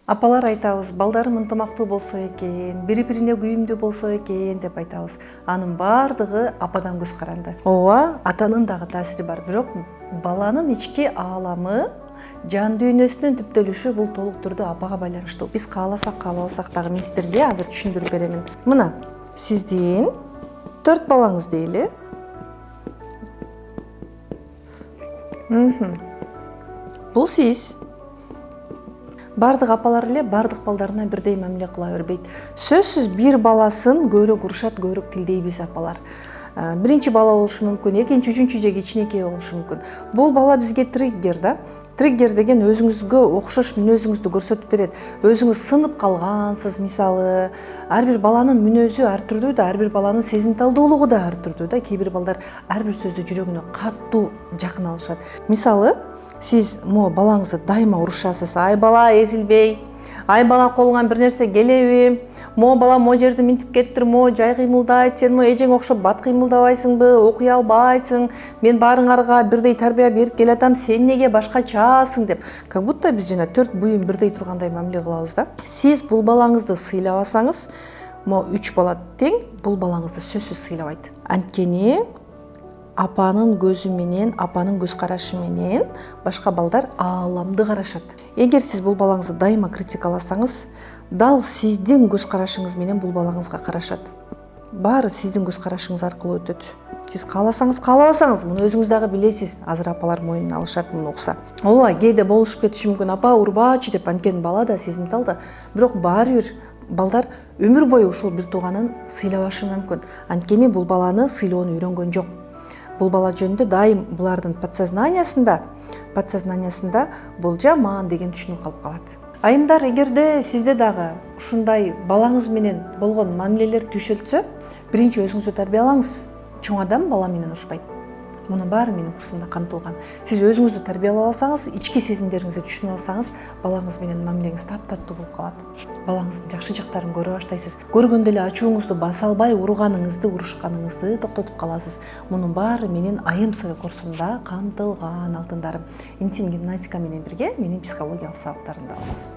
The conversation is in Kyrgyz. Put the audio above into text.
Апалар айтабыз, балдарым ынтымактуу болсо экен, бири-бирине күйүмдүү болсо экен деп айтабыз. Анын бардыгы ападан көз каранды. Ооба, атанын дагы таасири бар, бирок баланын ички ааламы, жан дүйнөсүнүн түптөлүшү бул толук түрдө апага байланыштуу. Биз кааласак, каалабасак дагы мен сиздерге азыр түшүндүрүп беремин. Мына, сиздин 4 балаңыз дейли. Бул сиз. Бардык апалар эле бардык балдарына бирдей мамиле кыла бербейт. Сөзсүз бир баласын көбүрөөк урушат, көбүрөөк тилдейбиз апалар. Биринчи бала болушу мүмкүн, экинчи, үчүнчү же кичинекей болушу мүмкүн. Бул бала бизге триггер да. Триггер деген өзүңүзгө окшош мүнөзүңүздү көрсөтүп берет. Өзүңүз сынып калгансыз, мисалы. Ар бир баланын мүнөзү ар түрдүү да, ар бир баланын сезимталдуулугу да ар түрдүү да. Кээ бир балдар ар бир сөздү жүрөгүнө катуу жакын алышат. Мисалы, сиз могу балаңызды дайыма урушасыз. Ай бала, эзилбей. Ай бала, колуңан бир нерсе келеби? Могу бала могу жерди минтип кеттир, могу жай кыймылдайт, сен могу эжең окшоп бат кыймылдабайсыңбы, окуй албайсың, мен баарыңарга бирдей тарбия берип келатам, сен неге башкачасың деп. Как будто биз жана 4 буюм бирдей тургандай мамиле кылабыз да. Сиз бул балаңызды сыйлабасаңыз, могу 3 бала тең бул балаңызды сөзсүз сыйлабайт. Анткени апанын көзү менен, апанын көз карашы менен башка балдар ааламды карашат. Эгер сиз бул балаңызды дайыма критикаласаңыз, дал сиздин көз карашыңыз менен бул балаңызга карашат. Баары сиздин көз карашыңыз аркылуу өтөт. Сиз кааласаңыз, каалабасаңыз, муну өзүңүз дагы билесиз. Азыр апалар моюнуна алышат муну укса. Ооба, кээде болушуп кетиши мүмкүн, апа урбачы деп, анткени бала да сезимтал да. Бирок баары бир балдар өмүр бою ушул бир тууганын сыйлабашы мүмкүн. Анткени бул баланы сыйлоону үйрөнгөн жок. Бул бала жөнүндө дайым булардын подсознаниясында бул жаман деген түшүнүк калып калат. Айымдар, эгерде сизде дагы ушундай балаңыз менен болгон мамилелер түйшөлтсө, биринчи өзүңүздү тарбиялаңыз. Чоң адам бала менен урушпайт. Муну баары менин курсумда камтылган. Сиз өзүңүздү тарбиялап алсаңыз, ички сезимдериңизди түшүнүп алсаңыз, балаңыз менен мамилеңиз таптаттуу болуп калат. Балаңыздын жакшы жактарын көрө баштайсыз. Көргөндө эле ачууңузду баса албай, урганыңызды, урушканыңызды токтотуп каласыз. Мунун баары менин айым сыры курсумда камтылган, алтындарым. Интим гимнастика менен бирге менин психологиялык сабактарымды алыңыз.